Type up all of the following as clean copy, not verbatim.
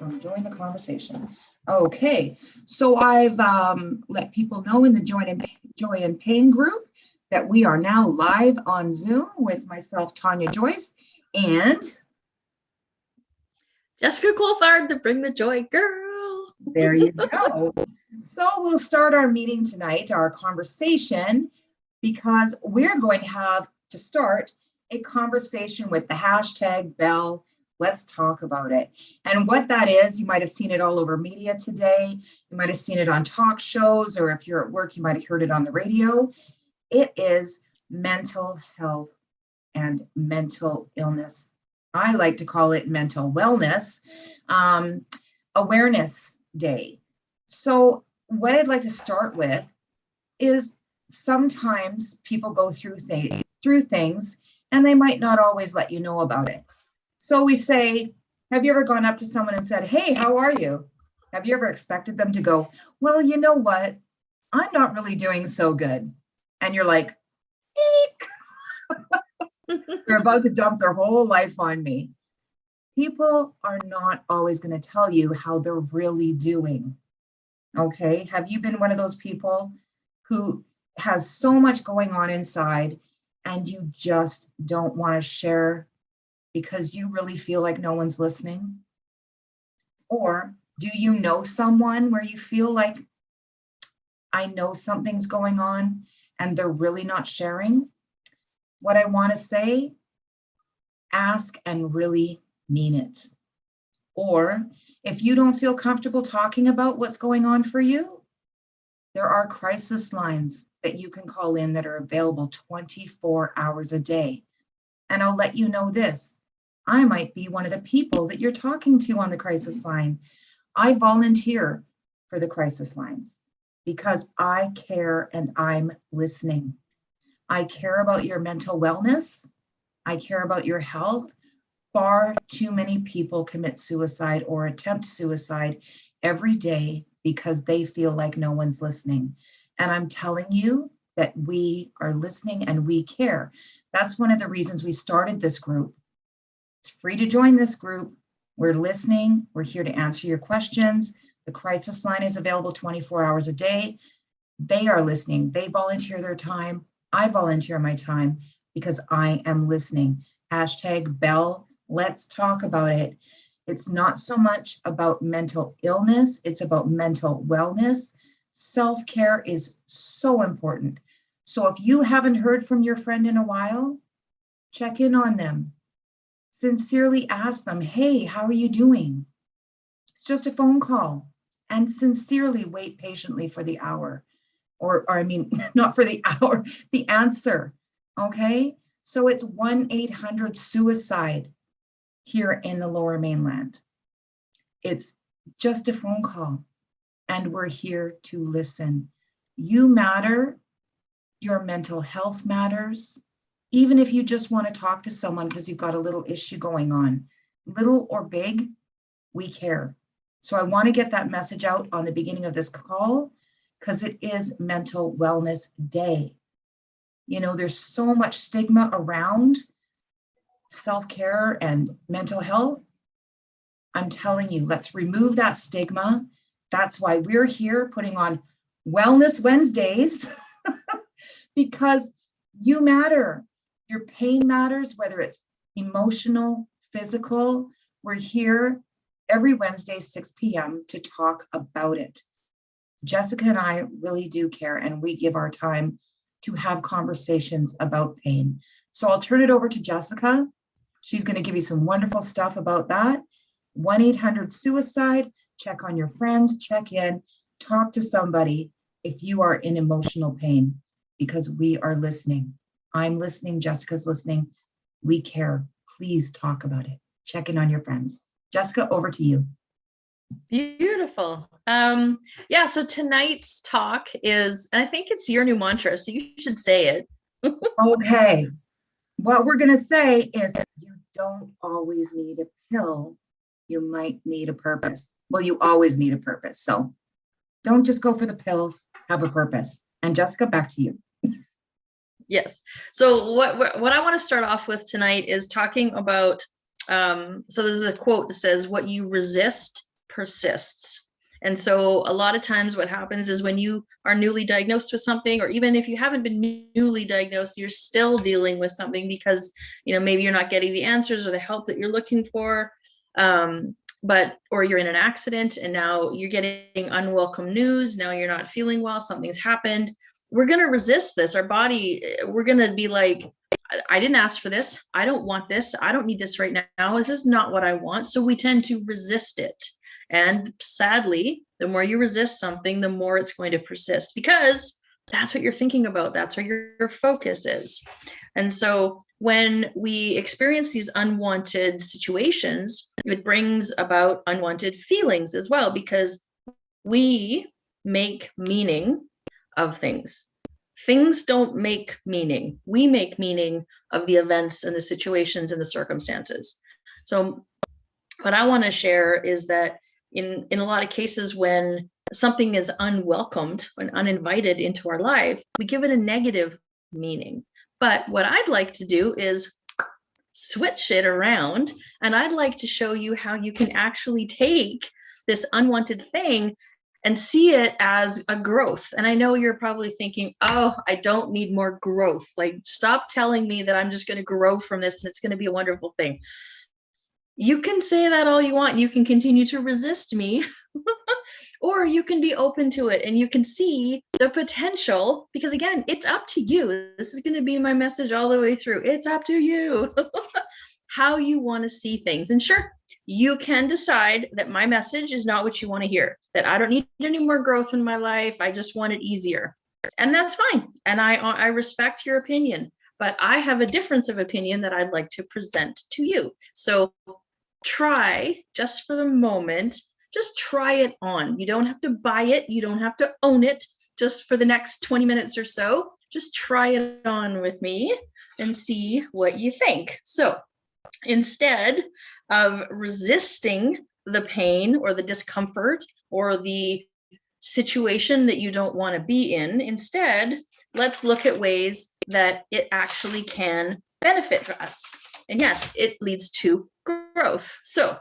from Join the Conversation. Okay, so I've let people know in the Joy and Pain group that we are now live on Zoom with myself, Tonya, Joyce, and Jessica Coulthard, to bring the joy, girl. There you go. So we'll start our meeting tonight, our conversation, because we're going to have to start a conversation with the hashtag Bell. Let's talk about it. And what that is, you might have seen it all over media today. You might have seen it on talk shows, or if you're at work, you might have heard it on the radio. It is mental health and mental illness. I like to call it mental wellness awareness day. So what I'd like to start with is sometimes people go through things and they might not always let you know about it. So we say, have you ever gone up to someone and said, hey, how are you? Have you ever expected them to go, well, you know what? I'm not really doing so good. And you're like, eek. They're about to dump their whole life on me. People are not always going to tell you how they're really doing. Okay. Have you been one of those people who has so much going on inside and you just don't want to share because you really feel like no one's listening? Or do you know someone where you feel like, I know something's going on and they're really not sharing? What I want to say, ask and really mean it. Or if you don't feel comfortable talking about what's going on for you, there are crisis lines that you can call in that are available 24 hours a day. And I'll let you know this, I might be one of the people that you're talking to on the crisis line. I volunteer for the crisis lines because I care and I'm listening. I care about your mental wellness. I care about your health. Far too many people commit suicide or attempt suicide every day because they feel like no one's listening. And I'm telling you that we are listening and we care. That's one of the reasons we started this group. It's free to join this group. We're listening. We're here to answer your questions. The crisis line is available 24 hours a day. They are listening. They volunteer their time. I volunteer my time because I am listening. Hashtag Bell. Let's talk about it. It's not so much about mental illness. It's about mental wellness. Self-care is so important. So if you haven't heard from your friend in a while, check in on them. Sincerely ask them, hey, how are you doing? It's just a phone call. And sincerely wait patiently for the hour. Or I mean, not for the hour, the answer. Okay? So it's 1-800-SUICIDE. Here in the Lower Mainland. It's just a phone call and we're here to listen. You matter, your mental health matters. Even if you just want to talk to someone because you've got a little issue going on, little or big, we care. So I want to get that message out on the beginning of this call because it is Mental Wellness Day. You know, there's so much stigma around self-care and mental health. I'm telling you, let's remove that stigma. That's why we're here putting on Wellness Wednesdays because you matter. Your pain matters, whether it's emotional, physical. We're here every Wednesday, 6 p.m. to talk about it. Jessica and I really do care and we give our time to have conversations about pain. So I'll turn it over to Jessica. She's going to give you some wonderful stuff about that. 1-800-SUICIDE. Check on your friends, check in, talk to somebody if you are in emotional pain because we are listening. I'm listening. Jessica's listening. We care. Please talk about it. Check in on your friends. Jessica, over to you. Beautiful. Yeah, so tonight's talk is, and I think it's your new mantra, so you should say it. Okay. What we're going to say is you don't always need a pill. You might need a purpose. Well, you always need a purpose. So don't just go for the pills, have a purpose. And Jessica, back to you. Yes. So what I want to start off with tonight is talking about, so this is a quote that says, what you resist persists. And so a lot of times what happens is when you are newly diagnosed with something, or even if you haven't been newly diagnosed, you're still dealing with something because, maybe you're not getting the answers or the help that you're looking for. Or you're in an accident and now you're getting unwelcome news. Now you're not feeling well. Something's happened. We're going to resist this. Our body, we're going to be like, I didn't ask for this. I don't want this. I don't need this right now. This is not what I want. So we tend to resist it. And sadly, the more you resist something, the more it's going to persist because that's what you're thinking about. That's where your focus is. And so when we experience these unwanted situations, it brings about unwanted feelings as well, because we make meaning of things. Things don't make meaning. We make meaning of the events and the situations and the circumstances. So what I want to share is that in a lot of cases, when something is unwelcomed and uninvited into our life, we give it a negative meaning. But what I'd like to do is switch it around, and I'd like to show you how you can actually take this unwanted thing and see it as a growth. And I know you're probably thinking, oh, I don't need more growth. Like, stop telling me that I'm just going to grow from this and it's going to be a wonderful thing. You can say that all you want. You can continue to resist me, or you can be open to it and you can see the potential, because again, it's up to you. This is going to be my message all the way through. It's up to you how you want to see things. And sure, you can decide that my message is not what you want to hear, that I don't need any more growth in my life. I just want it easier. And that's fine. And I respect your opinion, but I have a difference of opinion that I'd like to present to you. So try, just for the moment, just try it on. You don't have to buy it. You don't have to own it. Just for the next 20 minutes or so, just try it on with me and see what you think. So instead of resisting the pain or the discomfort or the situation that you don't want to be in, instead, let's look at ways that it actually can benefit us. And yes, it leads to growth. So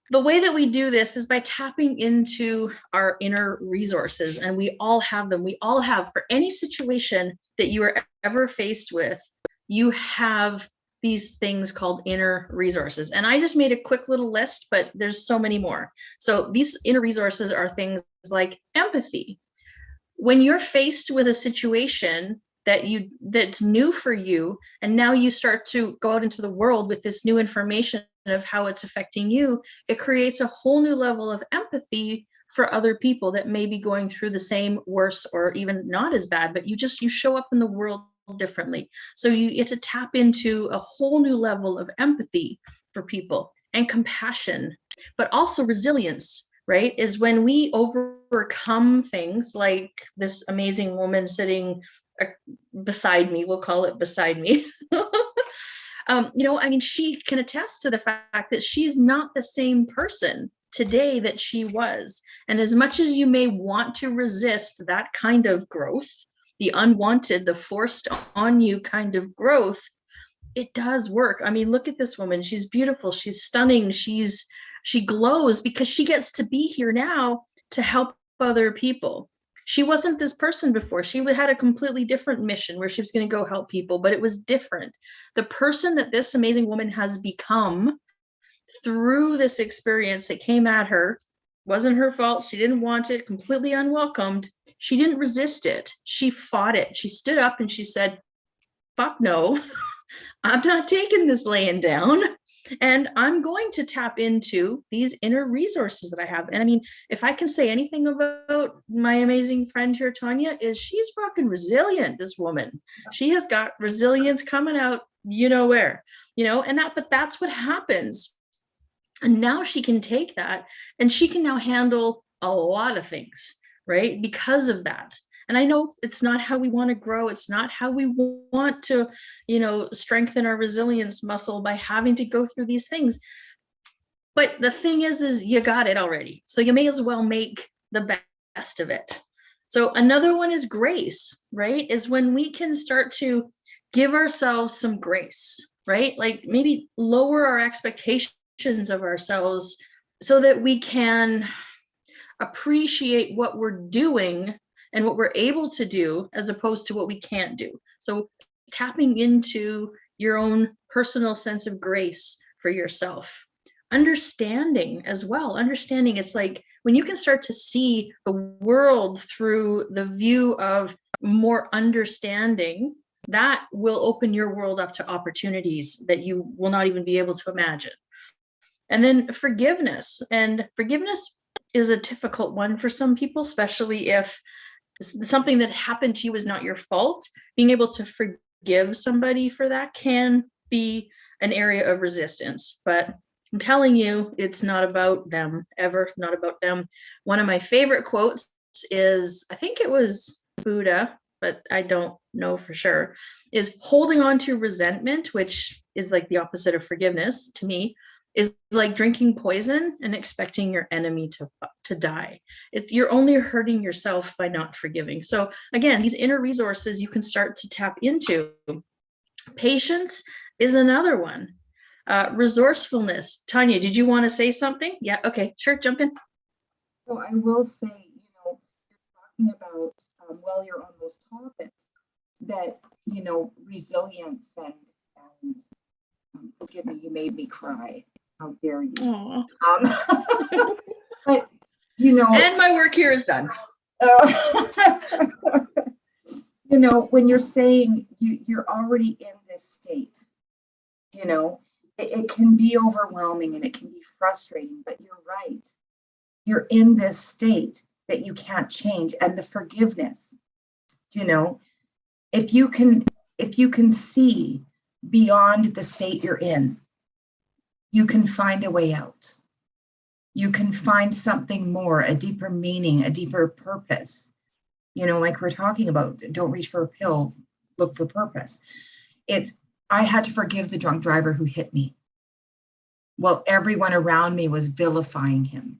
the way that we do this is by tapping into our inner resources, and we all have them. We all have, for any situation that you are ever faced with, you have these things called inner resources. And I just made a quick little list, but there's so many more. So these inner resources are things like empathy. When you're faced with a situation that's new for you, and now you start to go out into the world with this new information of how it's affecting you, it creates a whole new level of empathy for other people that may be going through the same, worse, or even not as bad, but you show up in the world differently. So you get to tap into a whole new level of empathy for people, and compassion, but also resilience, right? Is when we overcome things like this amazing woman sitting beside me, we'll call it beside me. She can attest to the fact that she's not the same person today that she was. And as much as you may want to resist that kind of growth, the unwanted, the forced on you kind of growth, it does work. I mean, look at this woman. She's beautiful. She's stunning. She glows because she gets to be here now to help other people. She wasn't this person before. She had a completely different mission where she was going to go help people, but it was different. The person that this amazing woman has become through this experience that came at her wasn't her fault. She didn't want it, completely unwelcomed. She didn't resist it. She fought it. She stood up and she said, fuck no, I'm not taking this laying down. And I'm going to tap into these inner resources that I have. And I mean, if I can say anything about my amazing friend here, Tonya, is she's fucking resilient, this woman. She has got resilience coming out, where, but that's what happens. And now she can take that and she can now handle a lot of things, right? Because of that. And I know it's not how we want to grow. It's not how we want to, strengthen our resilience muscle by having to go through these things. But the thing is you got it already. So you may as well make the best of it. So another one is grace, right? Is when we can start to give ourselves some grace, right? Like maybe lower our expectations of ourselves so that we can appreciate what we're doing and what we're able to do as opposed to what we can't do. So tapping into your own personal sense of grace for yourself. Understanding as well. Understanding, it's like when you can start to see the world through the view of more understanding, that will open your world up to opportunities that you will not even be able to imagine. And then forgiveness. And forgiveness is a difficult one for some people, especially if something that happened to you is not your fault. Being able to forgive somebody for that can be an area of resistance. But I'm telling you, it's not about them, ever not about them. One of my favorite quotes is, I think it was Buddha, but I don't know for sure, is holding on to resentment, which is like the opposite of forgiveness to me, is like drinking poison and expecting your enemy to die. You're only hurting yourself by not forgiving. So again, these inner resources you can start to tap into. Patience is another one. Resourcefulness. Tonya, did you want to say something? Yeah, okay, sure, jump in. So I will say, you're talking about, while you're on those topics, that, resilience and forgive me, you made me cry. How dare you? But, And my work here is done. When you're saying you're already in this state, it can be overwhelming and it can be frustrating, but you're right. You're in this state that you can't change. And the forgiveness, if you can see beyond the state you're in, you can find a way out. You can find something more, a deeper meaning, a deeper purpose. Like we're talking about, don't reach for a pill, look for purpose. I had to forgive the drunk driver who hit me. Well, everyone around me was vilifying him.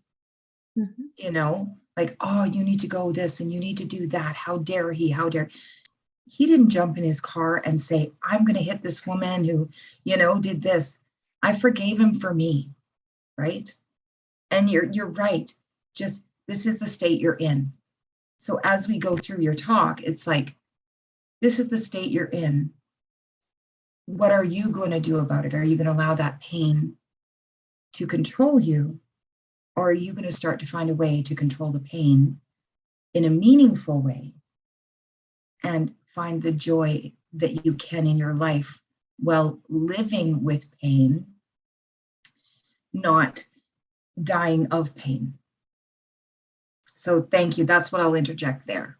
Mm-hmm. Like, oh, you need to go this and you need to do that. How dare he? How dare he? Didn't jump in his car and say, I'm going to hit this woman who, did this. I forgave him for me, right? And you're right. Just, this is the state you're in. So as we go through your talk, it's like, this is the state you're in. What are you going to do about it? Are you going to allow that pain to control you? Or are you going to start to find a way to control the pain in a meaningful way and find the joy that you can in your life while living with pain, not dying of pain? So thank you. That's what I'll interject there.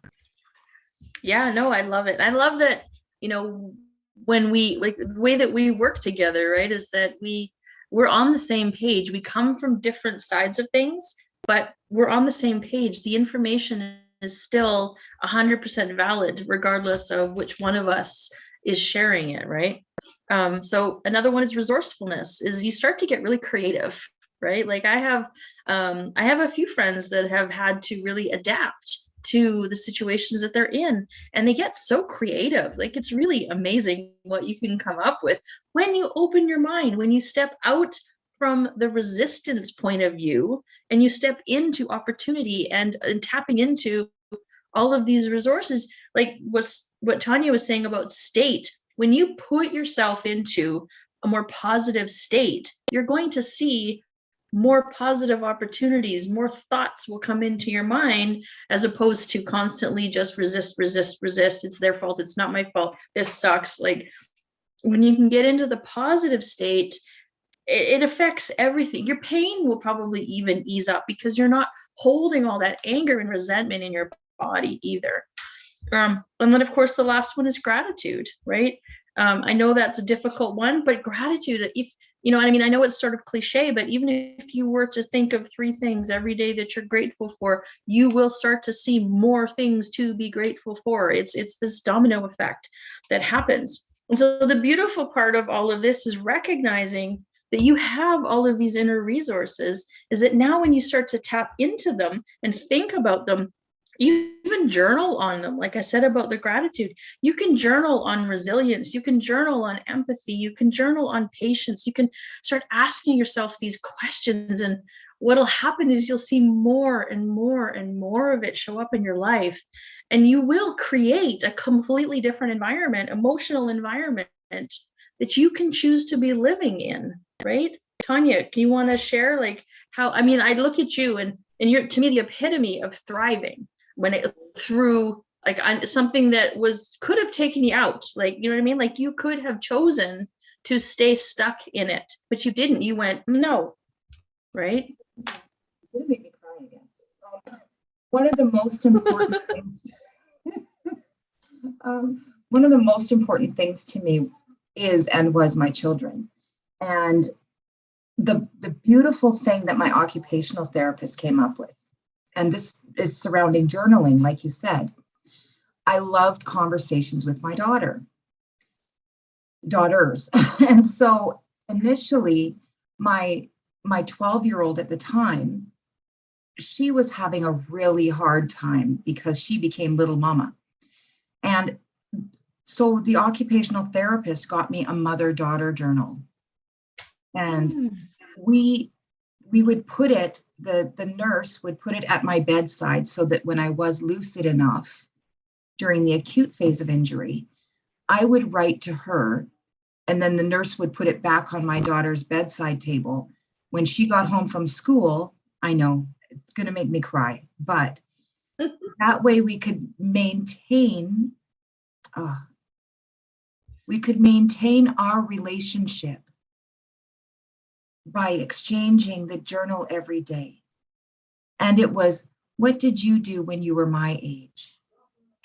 Yeah, no, I love it. I love that, when we, like, the way that we work together, right, is that we're on the same page. We come from different sides of things, but we're on the same page. The information is still 100% valid, regardless of which one of us is sharing it, right? So another one is resourcefulness, is you start to get really creative, right? Like I have a few friends that have had to really adapt to the situations that they're in, and they get so creative. Like it's really amazing what you can come up with when you open your mind, when you step out from the resistance point of view and you step into opportunity and tapping into all of these resources. Like what Tonya was saying about state, when you put yourself into a more positive state, you're going to see more positive opportunities, more thoughts will come into your mind, as opposed to constantly just resist. It's their fault. It's not my fault. This sucks. Like when you can get into the positive state, it affects everything. Your pain will probably even ease up because you're not holding all that anger and resentment in your body either. And then of course, the last one is gratitude, right? I know that's a difficult one, but gratitude, if you know what I mean, I know it's sort of cliche, but even if you were to think of 3 things every day that you're grateful for, you will start to see more things to be grateful for. It's this domino effect that happens. And so the beautiful part of all of this is recognizing that you have all of these inner resources, is that now when you start to tap into them and think about them, even journal on them. Like I said about the gratitude, you can journal on resilience, you can journal on empathy, you can journal on patience, you can start asking yourself these questions. And what'll happen is you'll see more and more and more of it show up in your life, and you will create a completely different environment, emotional environment that you can choose to be living in, right? Tonya, can you want to share like how, I mean, I look at you and you're to me the epitome of thriving when it through like something that could have taken you out. Like, you know what I mean? Like you could have chosen to stay stuck in it, but you didn't. You went, no, right? You're gonna make me cry again. One of the most important things, one of the most important things to me is and was my children. And the beautiful thing that my occupational therapist came up with, and this is surrounding journaling, like you said, I loved conversations with my daughters. And so initially, my 12-year-old at the time, she was having a really hard time because she became little mama. And so the occupational therapist got me a mother-daughter journal. And we would put it, the nurse would put it at my bedside so that when I was lucid enough during the acute phase of injury, I would write to her, and then the nurse would put it back on my daughter's bedside table. When she got home from school, I know it's going to make me cry, but that way we could maintain our relationship by exchanging the journal every day. And it was, what did you do when you were my age?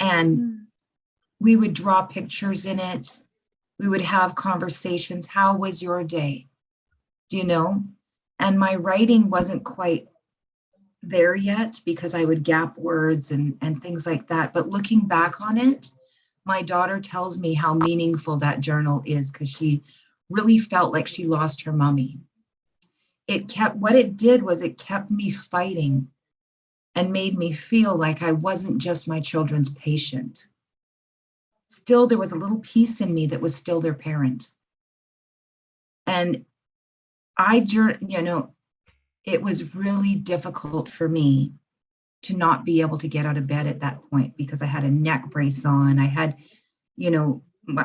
And we would draw pictures in it. We would have conversations. How was your day? Do you know? And my writing wasn't quite there yet because I would gap words and things like that. But looking back on it, my daughter tells me how meaningful that journal is because she really felt like she lost her mommy. What it did was it kept me fighting and made me feel like I wasn't just my children's patient. Still, there was a little piece in me that was still their parent. And it was really difficult for me to not be able to get out of bed at that point because I had a neck brace on. I had,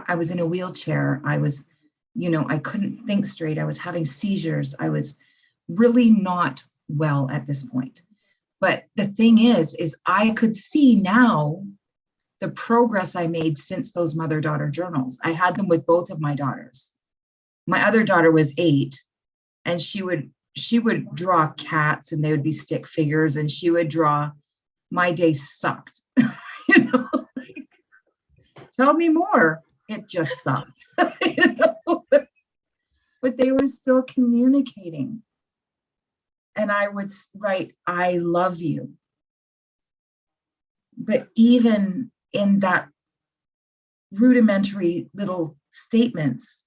I was in a wheelchair. I was, I couldn't think straight. I was having seizures. I was really not well at this point. But the thing is I could see now the progress I made since those mother-daughter journals. I had them with both of my daughters. My other daughter was 8, and she would draw cats and they would be stick figures, and she would draw, my day sucked. Like, tell me more. It just sucked. But they were still communicating. And I would write, I love you. But even in that rudimentary little statements,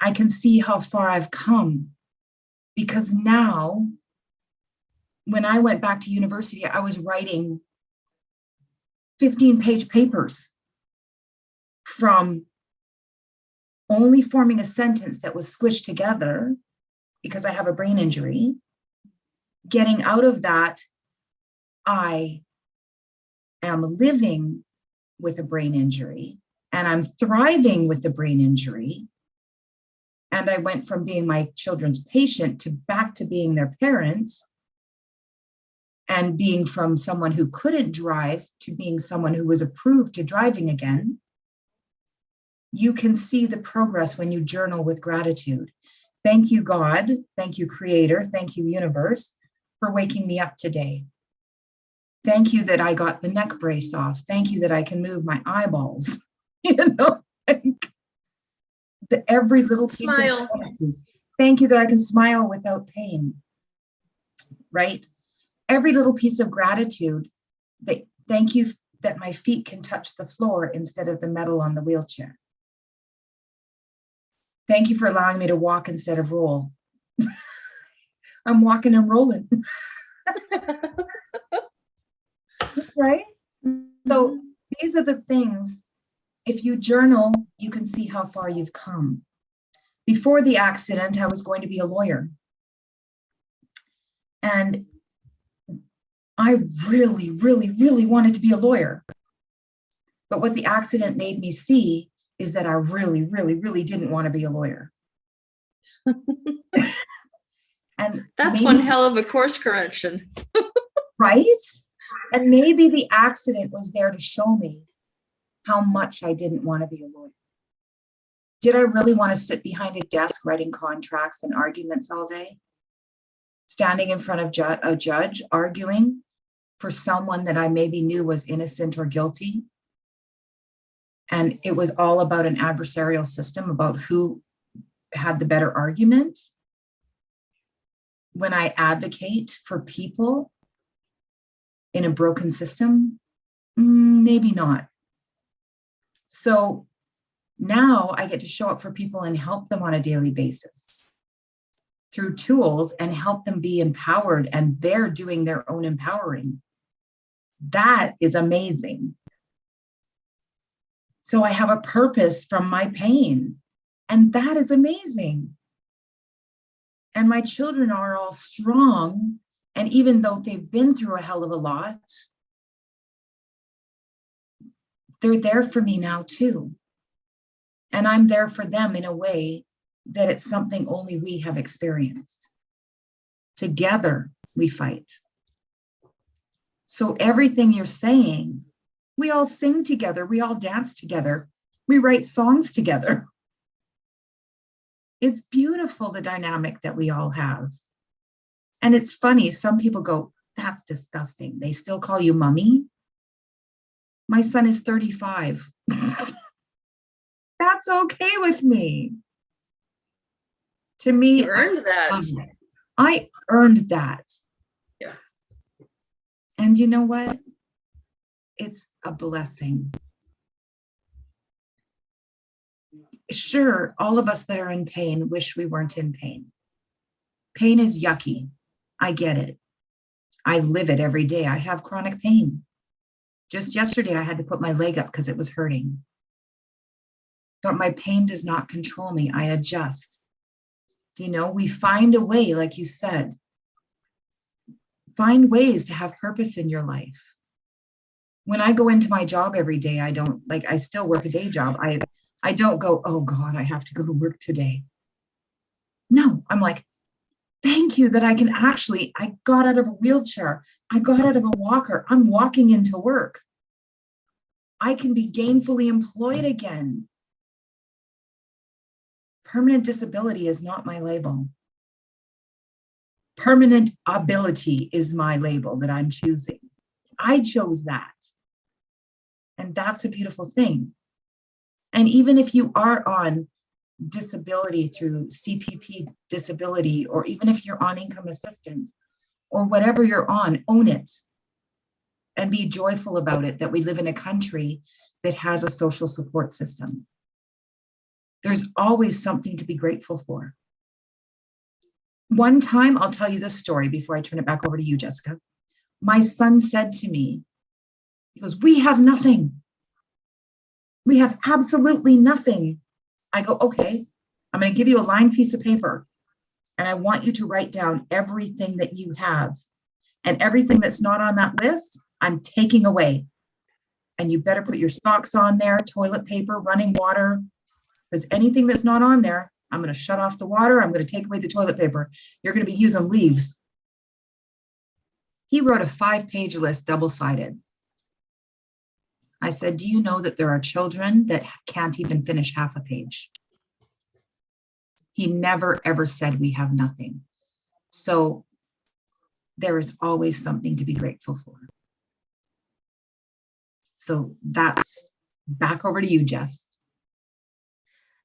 I can see how far I've come. Because now, when I went back to university, I was writing 15-page papers from only forming a sentence that was squished together because I have a brain injury. Getting out of that, I am living with a brain injury and I'm thriving with the brain injury. And I went from being my children's patient to back to being their parents, and being from someone who couldn't drive to being someone who was approved to driving again. You can see the progress when you journal with gratitude. Thank you, God. Thank you, Creator. Thank you, Universe, for waking me up today. Thank you that I got the neck brace off. Thank you that I can move my eyeballs. Every little piece Smile. Of gratitude. Thank you that I can smile without pain. Right? Every little piece of gratitude. Thank you that my feet can touch the floor instead of the metal on the wheelchair. Thank you for allowing me to walk instead of roll. I'm walking and rolling. Right? So these are the things. If you journal, you can see how far you've come. Before the accident, I was going to be a lawyer. And I really, really, really wanted to be a lawyer. But what the accident made me see is that I really, really, really didn't want to be a lawyer. And That's maybe, one hell of a course correction. right? And maybe the accident was there to show me how much I didn't want to be a lawyer. Did I really want to sit behind a desk writing contracts and arguments all day? Standing in front of a judge arguing for someone that I maybe knew was innocent or guilty? And it was all about an adversarial system, about who had the better argument. When I advocate for people in a broken system, maybe not. So now I get to show up for people and help them on a daily basis through tools and help them be empowered, and they're doing their own empowering. That is amazing. So I have a purpose from my pain, and that is amazing. And my children are all strong, and even though they've been through a hell of a lot, they're there for me now too. And I'm there for them in a way that it's something only we have experienced. Together, we fight. So everything you're saying, we all sing together, we all dance together, we write songs together. It's beautiful, the dynamic that we all have. And it's funny, some people go, that's disgusting. They still call you mommy. My son is 35. That's okay with me. To me, You earned that. I earned that. Yeah. And you know what? It's a blessing. Sure, all of us that are in pain wish we weren't in pain. Pain is yucky. I get it. I live it every day. I have chronic pain. Just yesterday, I had to put my leg up because it was hurting. But my pain does not control me. I adjust. You know, we find a way, like you said, find ways to have purpose in your life. When I go into my job every day, I still work a day job. I don't go, oh God, I have to go to work today. No, I'm like, thank you that I got out of a wheelchair. I got out of a walker. I'm walking into work. I can be gainfully employed again. Permanent disability is not my label. Permanent ability is my label that I'm choosing. I chose that. And that's a beautiful thing. And even if you are on disability through CPP disability, or even if you're on income assistance, or whatever you're on, own it and be joyful about it, that we live in a country that has a social support system. There's always something to be grateful for. One time, I'll tell you this story before I turn it back over to you, Jessica. My son said to me, he goes, we have nothing. We have absolutely nothing. I go, okay, I'm going to give you a lined piece of paper, and I want you to write down everything that you have, and everything that's not on that list, I'm taking away. And you better put your socks on there, toilet paper, running water, because anything that's not on there, I'm going to shut off the water. I'm going to take away the toilet paper. You're going to be using leaves. He wrote a 5-page list, double-sided. I said, do you know that there are children that can't even finish half a page? He never, ever said we have nothing. So there is always something to be grateful for. So that's back over to you, Jess.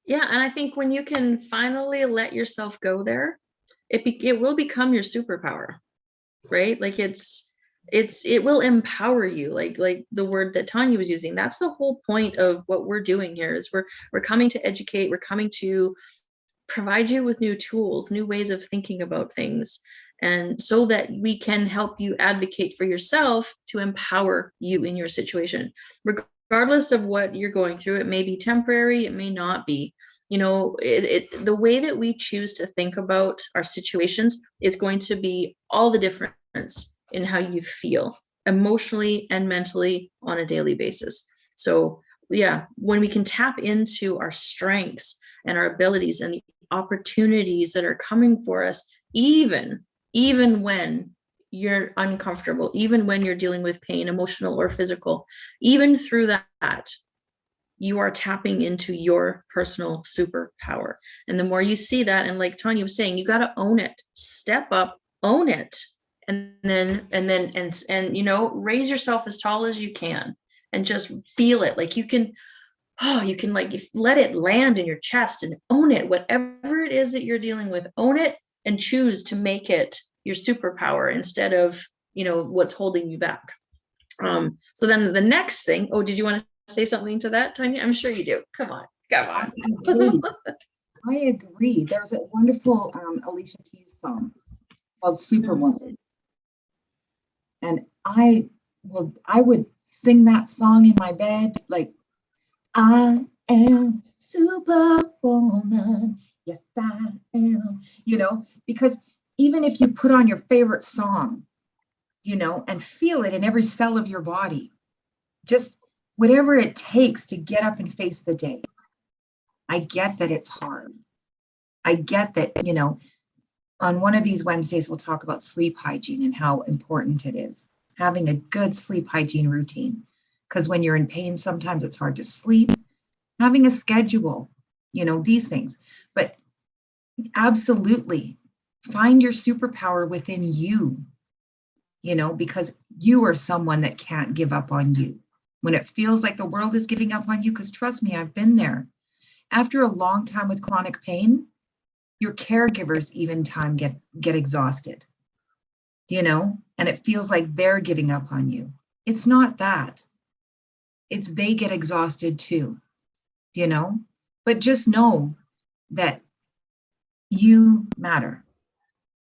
Yeah, and I think when you can finally let yourself go there, it will become your superpower, right? Like it will empower you, like the word that Tonya was using. That's the whole point of what we're doing here, is we're coming to educate, we're coming to provide you with new tools, new ways of thinking about things, and so that we can help you advocate for yourself to empower you in your situation. Regardless of what you're going through, it may be temporary, it may not be. the way that we choose to think about our situations is going to be all the difference in how you feel emotionally and mentally on a daily basis. So yeah, when we can tap into our strengths and our abilities and the opportunities that are coming for us, even when you're uncomfortable, even when you're dealing with pain, emotional or physical, even through that, you are tapping into your personal superpower. And the more you see that, and like Tonya was saying, you got to own it, step up, own it, and then raise yourself as tall as you can and just feel it. Like you can like let it land in your chest and own it. Whatever it is that you're dealing with, own it and choose to make it your superpower instead of, what's holding you back. So then the next thing, did you want to say something to that, Tonya? I'm sure you do. Come on. I agree. There's a wonderful Alicia Keys song called Superwoman. And I would sing that song in my bed, like, I am Superwoman. Yes, I am, because even if you put on your favorite song, and feel it in every cell of your body, just whatever it takes to get up and face the day. I get that it's hard. I get that, on one of these Wednesdays, we'll talk about sleep hygiene and how important it is, having a good sleep hygiene routine. Because when you're in pain, sometimes it's hard to sleep, having a schedule, these things. But absolutely find your superpower within you, because you are someone that can't give up on you. When it feels like the world is giving up on you, because trust me, I've been there. After a long time with chronic pain, your caregivers even time get exhausted, and it feels like they're giving up on you. It's not that. It's they get exhausted too, but just know that you matter.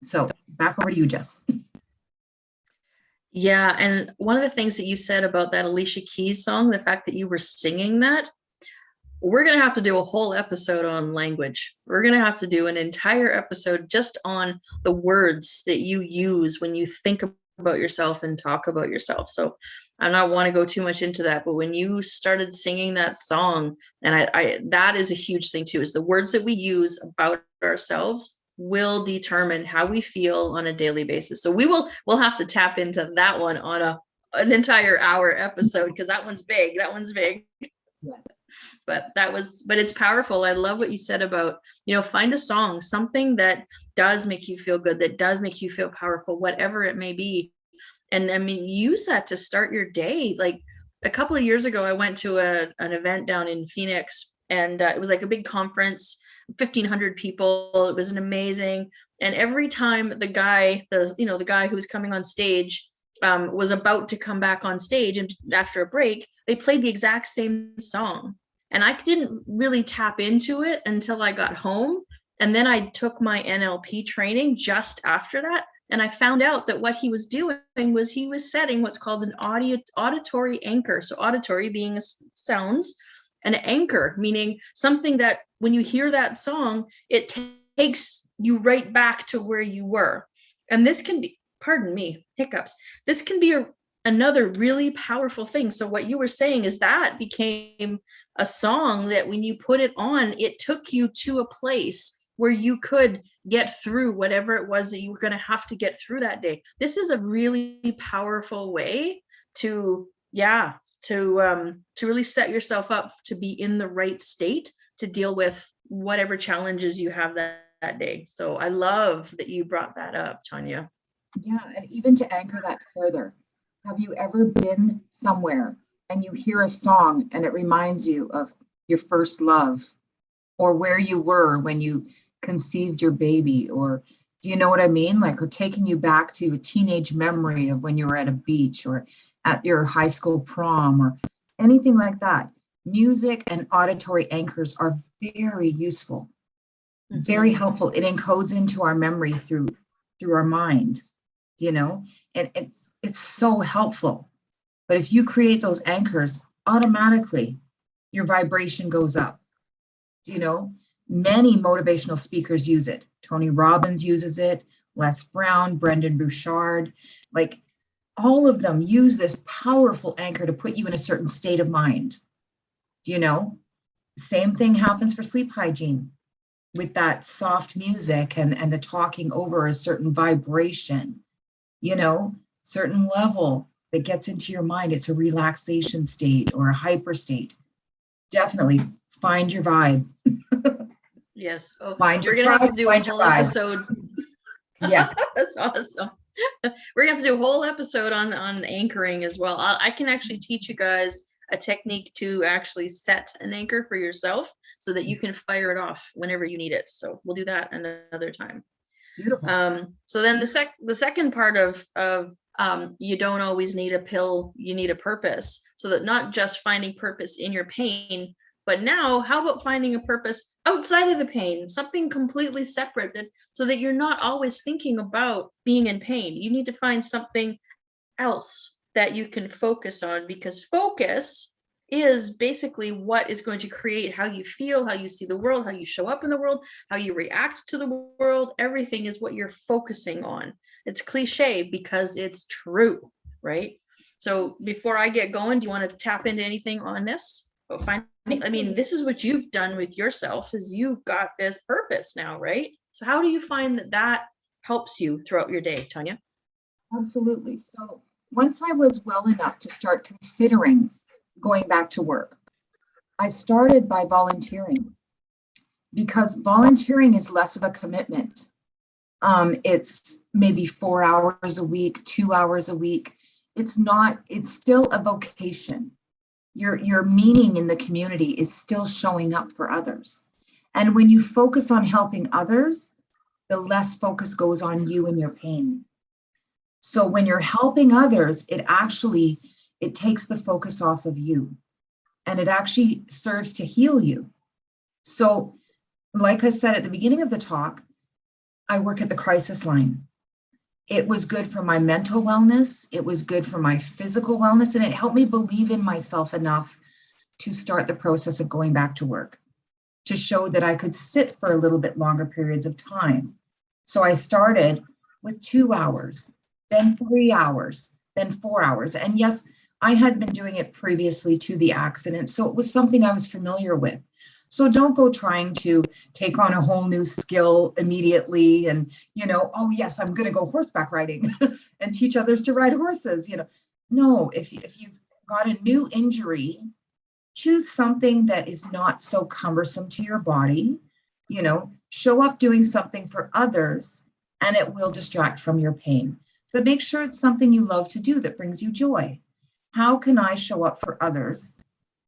So back over to you, Jess. Yeah, and one of the things that you said about that Alicia Keys song, the fact that you were singing that, we're going to have to do a whole episode on language. We're going to have to do an entire episode just on the words that you use when you think about yourself and talk about yourself. So I don't want to go too much into that, but when you started singing that song, and I that is a huge thing too, is the words that we use about ourselves will determine how we feel on a daily basis. So we'll have to tap into that one on an entire hour episode, because that one's big. Yes. But it's powerful. I love what you said about, find a song, something that does make you feel good, that does make you feel powerful, whatever it may be. And I mean, use that to start your day. Like a couple of years ago, I went to an event down in Phoenix, and it was like a big conference, 1,500 people. It was an amazing. And every time the guy who was coming on stage was about to come back on stage, and after a break, they played the exact same song. And I didn't really tap into it until I got home. And then I took my NLP training just after that. And I found out that what he was doing was he was setting what's called an auditory anchor. So auditory being sounds, an anchor, meaning something that when you hear that song, it takes you right back to where you were. And this can be, pardon me, hiccups. This can be another really powerful thing. So what you were saying is that became a song that when you put it on, it took you to a place where you could get through whatever it was that you were going to have to get through that day. This is a really powerful way to really set yourself up to be in the right state to deal with whatever challenges you have that day. So I love that you brought that up, Tonya. Yeah, and even to anchor that further, have you ever been somewhere and you hear a song and it reminds you of your first love, or where you were when you conceived your baby? Or do you know what I mean? Like, or taking you back to a teenage memory of when you were at a beach or at your high school prom or anything like that. Music and auditory anchors are very useful, very helpful. It encodes into our memory through our mind, and it's so helpful. But if you create those anchors, automatically your vibration goes up, Many motivational speakers use it. Tony Robbins uses it, Les Brown, Brendan Burchard, like all of them use this powerful anchor to put you in a certain state of mind. You know, same thing happens for sleep hygiene with that soft music and the talking over a certain vibration, you know, certain level that gets into your mind. It's a relaxation state or a hyper state. Definitely find your vibe. Yes. Oh, Find we're your gonna have tribe, to do a find your whole vibe. episode. Yes, That's awesome. We're gonna have to do a whole episode on anchoring as well. I can actually teach you guys a technique to actually set an anchor for yourself so that you can fire it off whenever you need it. So we'll do that another time. beautiful. So then the second part of you don't always need a pill, you need a purpose. So that not just finding purpose in your pain, but now how about finding a purpose outside of the pain, something completely separate, that so that you're not always thinking about being in pain. You need to find something else that you can focus on, because focus is basically what is going to create how you feel, how you see the world, how you show up in the world, how you react to the world. Everything is what you're focusing on. It's cliche because it's true, right? So before I get going, do you want to tap into anything on this? But finding, I mean, this is what you've done with yourself, is you've got this purpose now, right? So how do you find that that helps you throughout your day, Tonya? Absolutely. So once I was well enough to start considering going back to work, I started by volunteering, because volunteering is less of a commitment. It's maybe 4 hours a week, 2 hours a week. It's not, it's still a vocation. Your meaning in the community is still showing up for others. And when you focus on helping others, the less focus goes on you and your pain. So when you're helping others, it takes the focus off of you, and it actually serves to heal you. So like I said at the beginning of the talk, I work at the crisis line. It was good for my mental wellness. It was good for my physical wellness. And it helped me believe in myself enough to start the process of going back to work, to show that I could sit for a little bit longer periods of time. So I started with 2 hours, then 3 hours, then 4 hours. And yes, I had been doing it previously to the accident, so it was something I was familiar with. So don't go trying to take on a whole new skill immediately and, oh yes, I'm going to go horseback riding and teach others to ride horses. No, if you've got a new injury, choose something that is not so cumbersome to your body. Show up doing something for others, and it will distract from your pain. But make sure it's something you love to do that brings you joy. How can I show up for others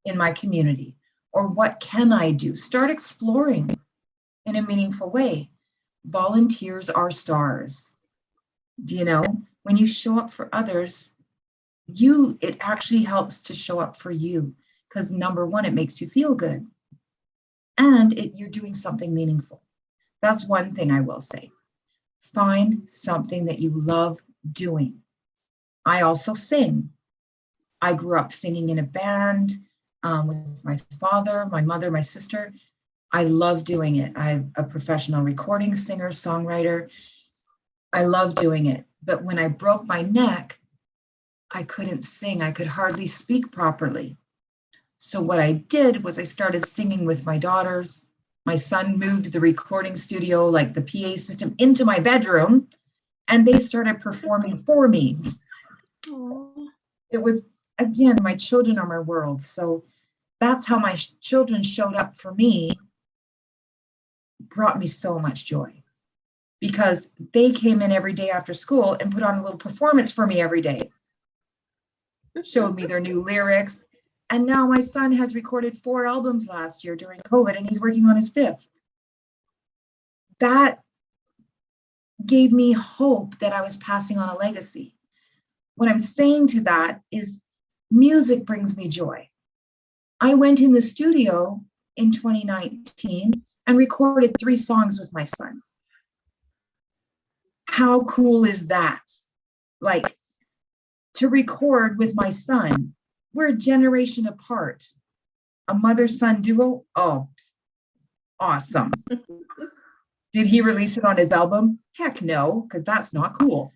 in my community? Or what can I do? Start exploring in a meaningful way. Volunteers are stars. When you show up for others, it actually helps to show up for you, because number one, it makes you feel good, and you're doing something meaningful. That's one thing I will say. Find something that you love doing. I also sing. I grew up singing in a band with my father, my mother, my sister. I love doing it. I'm a professional recording singer, songwriter. I love doing it. But when I broke my neck, I couldn't sing. I could hardly speak properly. So what I did was I started singing with my daughters. My son moved the recording studio, like the PA system, into my bedroom, and they started performing for me. Aww. It was, again, my children are my world. So that's how my children showed up for me, brought me so much joy, because they came in every day after school and put on a little performance for me every day, showed me their new lyrics. And now my son has recorded 4 albums last year during COVID, and he's working on his 5th. That gave me hope that I was passing on a legacy. What I'm saying to that is music brings me joy. I went in the studio in 2019 and recorded 3 songs with my son. How cool is that? Like, to record with my son. We're a generation apart. A mother-son duo. Oh, Awesome. Did he release it on his album? Heck no, because that's not cool.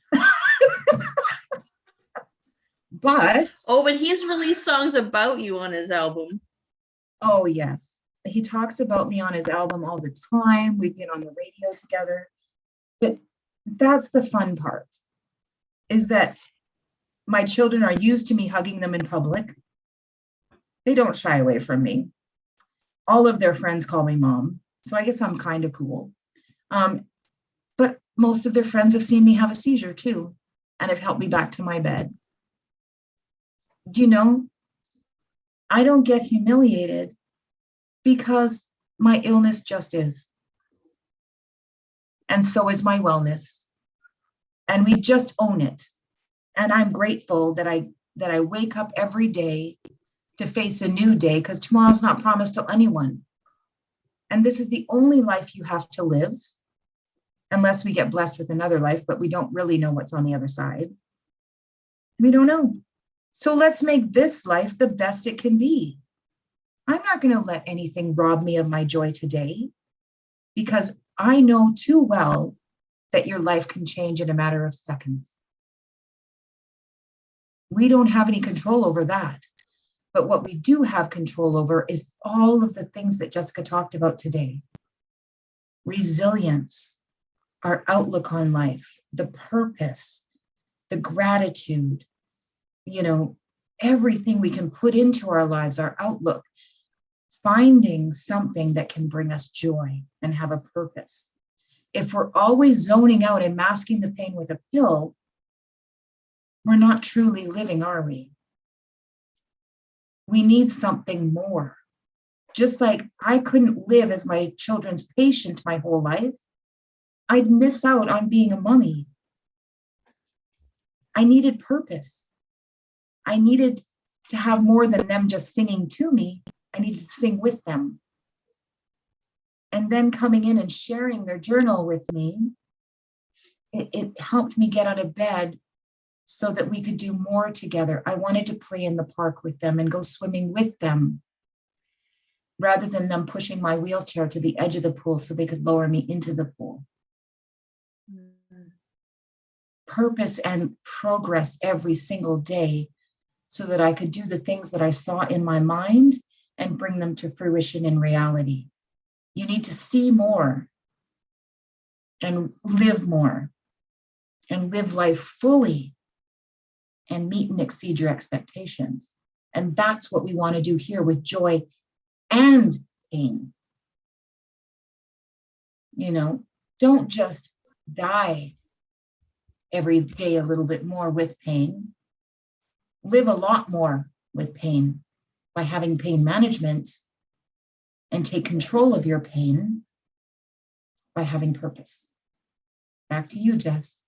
But but he's released songs about you on his album. oh yes, he talks about me on his album all the time. We've been on the radio together. But that's the fun part, is that my children are used to me hugging them in public. They don't shy away from me. All of their friends call me mom, so I guess I'm kind of cool. But most of their friends have seen me have a seizure too, and have helped me back to my bed. Do you know, I don't get humiliated because my illness just is. And so is my wellness. And we just own it. And I'm grateful that I wake up every day to face a new day, because tomorrow's not promised to anyone. And this is the only life you have to live, unless we get blessed with another life, but we don't really know what's on the other side. We don't know. So let's make this life the best it can be. I'm not going to let anything rob me of my joy today, because I know too well that your life can change in a matter of seconds. We don't have any control over that. But what we do have control over is all of the things that Jessica talked about today. Resilience, our outlook on life, the purpose, the gratitude, everything we can put into our lives, our outlook, finding something that can bring us joy and have a purpose. If we're always zoning out and masking the pain with a pill, we're not truly living, are we? We need something more. Just like I couldn't live as my children's patient my whole life, I'd miss out on being a mommy. I needed purpose. I needed to have more than them just singing to me. I needed to sing with them. And then coming in and sharing their journal with me, it helped me get out of bed so that we could do more together. I wanted to play in the park with them and go swimming with them, rather than them pushing my wheelchair to the edge of the pool so they could lower me into the pool. Mm-hmm. Purpose and progress every single day, so that I could do the things that I saw in my mind and bring them to fruition in reality. You need to see more and live more and live life fully and meet and exceed your expectations. And that's what we want to do here with joy and pain. Don't just die every day a little bit more with pain. Live a lot more with pain by having pain management, and take control of your pain by having purpose. Back to you, Jess.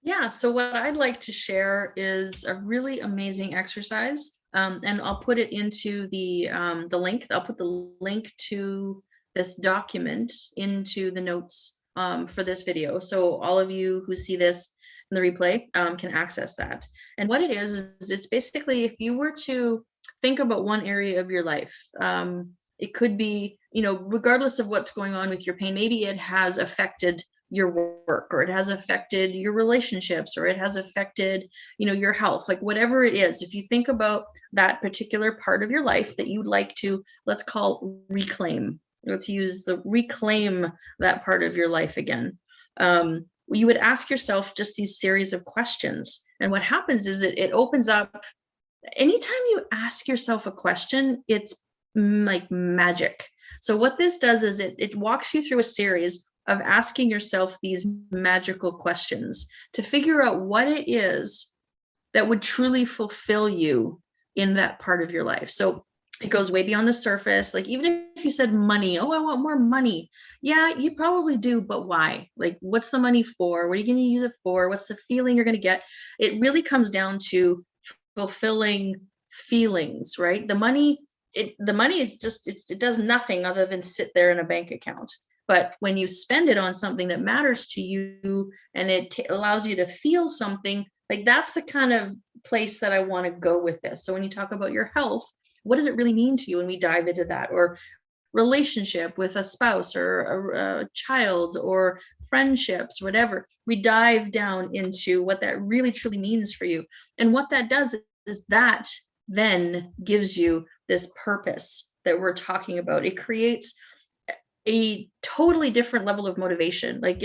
Yeah, so what I'd like to share is a really amazing exercise, and I'll put it into the link. I'll put the link to this document into the notes for this video, so all of you who see this in the replay can access that. And what it is it's basically, if you were to think about one area of your life, it could be, regardless of what's going on with your pain, maybe it has affected your work, or it has affected your relationships, or it has affected, your health, like whatever it is. If you think about that particular part of your life that you'd like to, let's call reclaim, let's use the reclaim that part of your life again. You would ask yourself just these series of questions. And what happens is it opens up. Anytime you ask yourself a question, it's like magic. So what this does is it walks you through a series of asking yourself these magical questions to figure out what it is that would truly fulfill you in that part of your life. So it goes way beyond the surface. Like, even if you said money, oh, I want more money. Yeah, you probably do, but why? Like, what's the money for? What are you going to use it for? What's the feeling you're going to get? It really comes down to fulfilling feelings, right? The money is just, it does nothing other than sit there in a bank account. But when you spend it on something that matters to you, and it allows you to feel something, like, that's the kind of place that I want to go with this. So when you talk about your health, what does it really mean to you when we dive into that? Or relationship with a spouse or a child or friendships, whatever. We dive down into what that really truly means for you. And what that does is that then gives you this purpose that we're talking about. It creates a totally different level of motivation. Like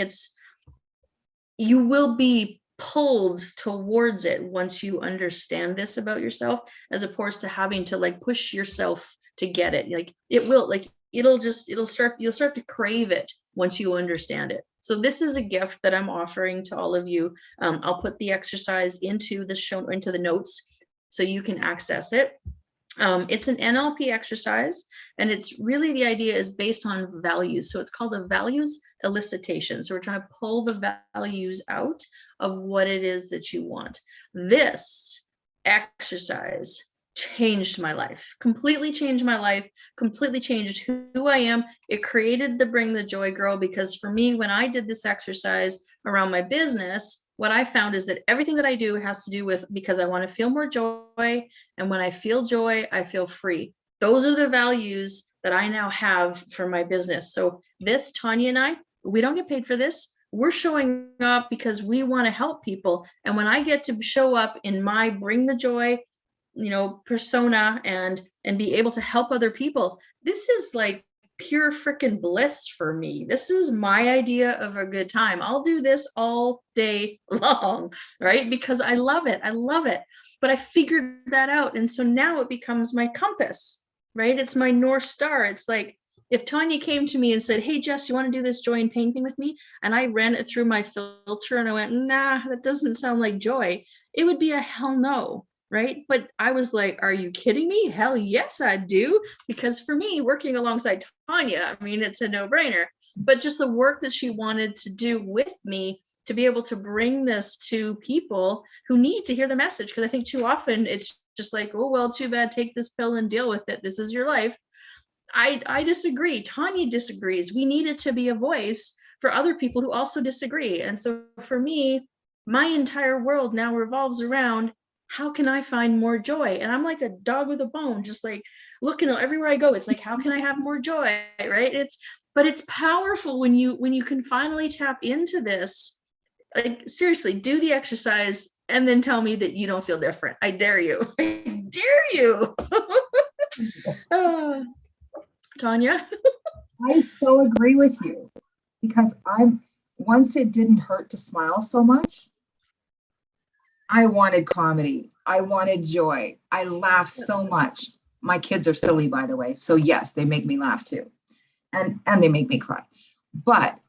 you will be pulled towards it once you understand this about yourself, as opposed to having to like push yourself to get it. Like you'll start to crave it once you understand it. So this is a gift that I'm offering to all of you. I'll put the exercise into the notes so you can access it. It's an NLP exercise, and it's really, the idea is based on values. So it's called a values elicitation. So we're trying to pull the values out of what it is that you want. This exercise changed my life, completely changed my life, completely changed who I am. It created the Bring the Joy Girl, because for me, when I did this exercise around my business, what I found is that everything that I do has to do with, because I want to feel more joy. And when I feel joy, I feel free. Those are the values that I now have for my business. So this, Tonya and I, we don't get paid for this. We're showing up because we want to help people. And when I get to show up in my Bring the Joy, persona and be able to help other people, this is like pure freaking bliss for me. This is my idea of a good time. I'll do this all day long, right? Because I love it. I love it. But I figured that out. And so now it becomes my compass, right? It's my North Star. It's like, if Tonya came to me and said, hey, Jess, you want to do this joy and pain thing with me? And I ran it through my filter and I went, nah, that doesn't sound like joy. It would be a hell no. Right? But I was like, are you kidding me? Hell yes, I do. Because for me, working alongside Tonya, I mean, it's a no-brainer. But just the work that she wanted to do with me to be able to bring this to people who need to hear the message. Because I think too often it's just like, oh, well, too bad, take this pill and deal with it. This is your life. I disagree. Tonya disagrees. We needed to be a voice for other people who also disagree. And so for me, my entire world now revolves around, how can I find more joy? And I'm like a dog with a bone, just like looking everywhere I go. It's like, how can I have more joy? Right? But it's powerful when you can finally tap into this. Like, seriously, do the exercise and then tell me that you don't feel different. I dare you. I dare you. Tonya? I so agree with you, because once it didn't hurt to smile so much. I wanted comedy. I wanted joy. I laughed so much. My kids are silly, by the way. So yes, they make me laugh too. And they make me cry. But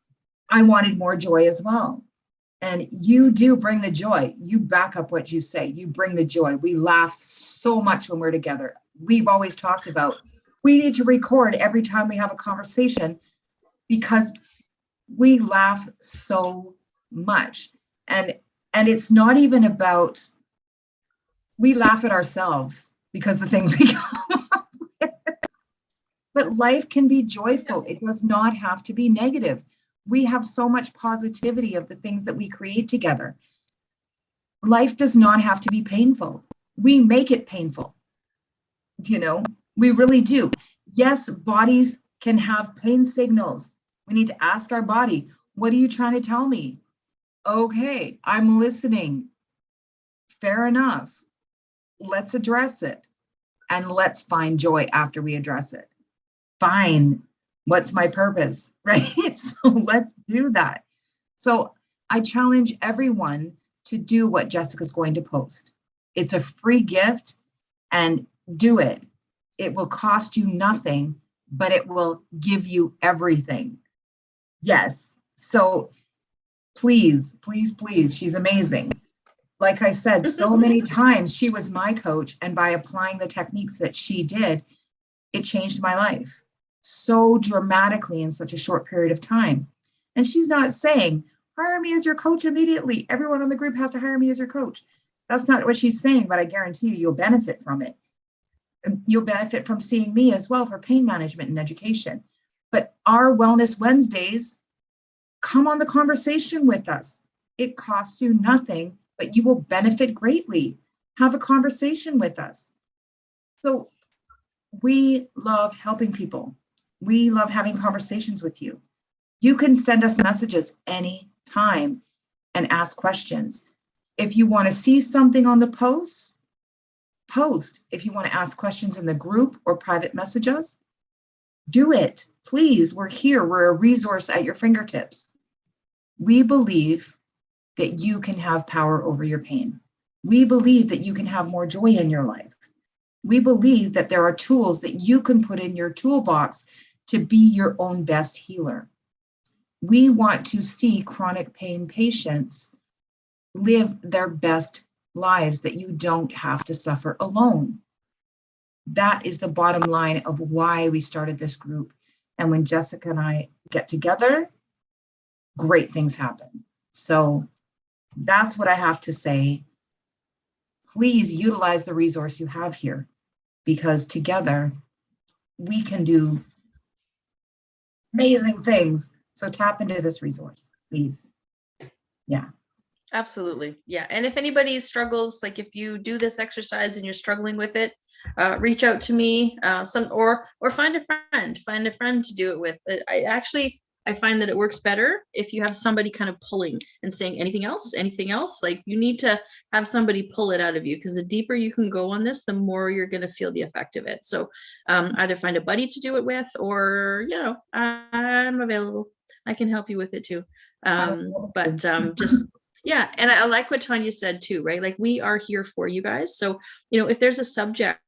I wanted more joy as well. And you do bring the joy. You back up what you say. You bring the joy. We laugh so much when we're together. We've always talked about, we need to record every time we have a conversation, because we laugh so much. And it's not even about, we laugh at ourselves because the things we come up with. But life can be joyful. It does not have to be negative. We have so much positivity of the things that we create together. Life does not have to be painful. We make it painful. We really do. Yes, bodies can have pain signals. We need to ask our body, what are you trying to tell me? Okay, I'm listening. Fair enough. Let's address it. And let's find joy after we address it. Fine. What's my purpose? Right? So let's do that. So I challenge everyone to do what Jessica's going to post. It's a free gift, and do it. It will cost you nothing, but it will give you everything. Yes. So please, please, please, she's amazing. Like I said, so many times she was my coach, and by applying the techniques that she did, it changed my life so dramatically in such a short period of time. And she's not saying, hire me as your coach immediately. Everyone on the group has to hire me as your coach. That's not what she's saying, but I guarantee you'll benefit from it. You'll benefit from seeing me as well for pain management and education. But our Wellness Wednesdays, come on the conversation with us. It costs you nothing, but you will benefit greatly. Have a conversation with us. So we love helping people. We love having conversations with you. You can send us messages anytime and ask questions. If you want to see something on the post. If you want to ask questions in the group or private message us, do it. Please, we're here. We're a resource at your fingertips. We believe that you can have power over your pain. We believe that you can have more joy in your life. We believe that there are tools that you can put in your toolbox to be your own best healer. We want to see chronic pain patients live their best lives, that you don't have to suffer alone. That is the bottom line of why we started this group. And when Jessica and I get together, great things happen. So that's what I have to say. Please utilize the resource you have here, because together we can do amazing things. So tap into this resource, please. Yeah. Absolutely. Yeah. And if anybody struggles, like if you do this exercise and you're struggling with it, reach out to me, or find a friend to do it with. I find that it works better if you have somebody kind of pulling and saying anything else, like you need to have somebody pull it out of you, because the deeper you can go on this, the more you're going to feel the effect of it. So either find a buddy to do it with, or, I'm available. I can help you with it too. Yeah. And I like what Tonya said too, right? Like, we are here for you guys. So, if there's a subject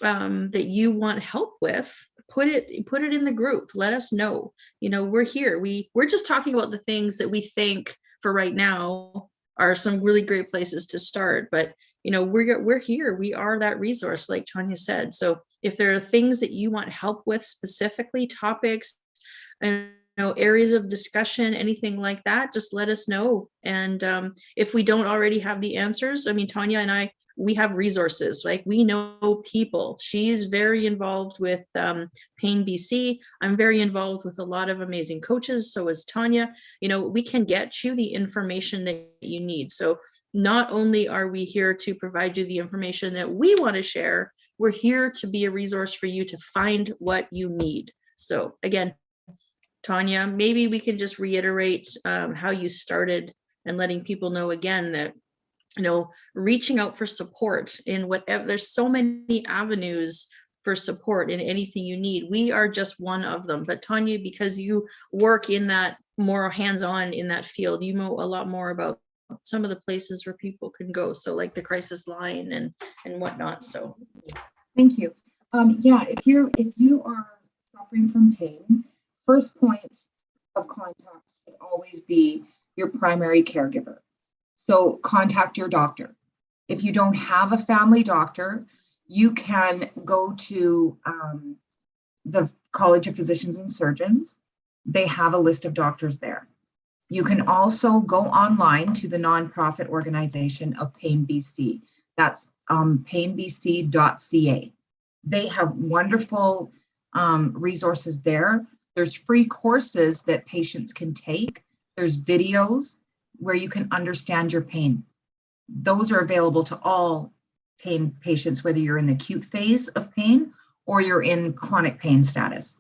that you want help with, put it in the group. Let us know. We're here. We're just talking about the things that we think for right now are some really great places to start. But, we're here. We are that resource, like Tonya said. So if there are things that you want help with, specifically topics and areas of discussion, anything like that, just let us know. And if we don't already have the answers, I mean, Tonya and I, we have resources. Like, we know people. She's very involved with Pain BC. I'm very involved with a lot of amazing coaches. So is Tonya. We can get you the information that you need. So not only are we here to provide you the information that we want to share, we're here to be a resource for you to find what you need. So again, Tonya, maybe we can just reiterate how you started, and letting people know again that, reaching out for support in whatever, there's so many avenues for support in anything you need. We are just one of them. But Tonya, because you work in that more hands-on in that field, you know a lot more about some of the places where people can go. So like the crisis line and whatnot. So thank you. If you are suffering from pain, first point of contact should always be your primary caregiver. So contact your doctor. If you don't have a family doctor, you can go to the College of Physicians and Surgeons. They have a list of doctors there. You can also go online to the nonprofit organization of Pain BC. That's painbc.ca. They have wonderful resources there. There's free courses that patients can take. There's videos where you can understand your pain. Those are available to all pain patients, whether you're in the acute phase of pain or you're in chronic pain status.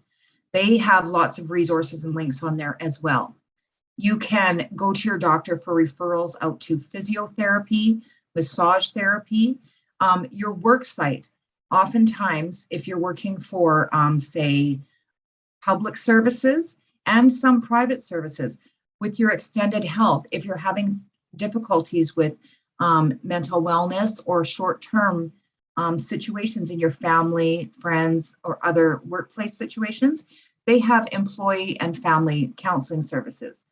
They have lots of resources and links on there as well. You can go to your doctor for referrals out to physiotherapy, massage therapy, your work site. Oftentimes, if you're working for, say, public services and some private services, with your extended health, if you're having difficulties with mental wellness or short-term situations in your family, friends, or other workplace situations, they have employee and family counseling services.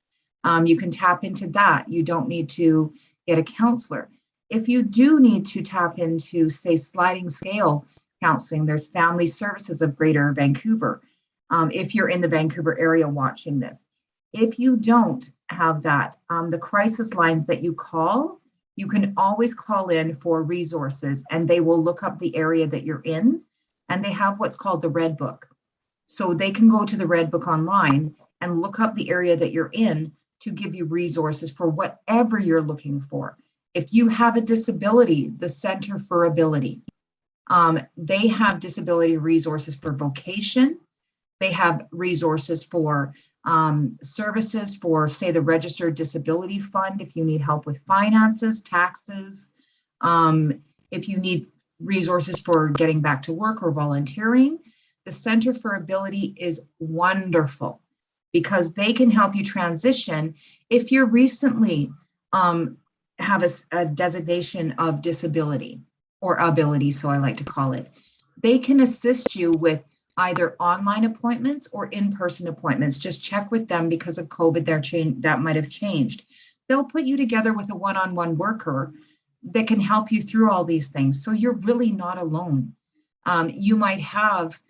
You can tap into that. You don't need to get a counselor. If you do need to tap into, say, sliding scale counseling, there's Family Services of Greater Vancouver. If you're in the Vancouver area watching this. If you don't have that, the crisis lines that you call, you can always call in for resources, and they will look up the area that you're in, and they have what's called the Red Book. So they can go to the Red Book online and look up the area that you're in to give you resources for whatever you're looking for. If you have a disability, the Center for Ability, they have disability resources for vocation. They have resources for services for, say, the Registered Disability Fund, if you need help with finances, taxes, if you need resources for getting back to work or volunteering. The Center for Ability is wonderful because they can help you transition if you're recently have a designation of disability or ability, so I like to call it. They can assist you with either online appointments or in-person appointments. Just check with them because of COVID, that might have changed. They'll put you together with a one-on-one worker that can help you through all these things. So you're really not alone. You might have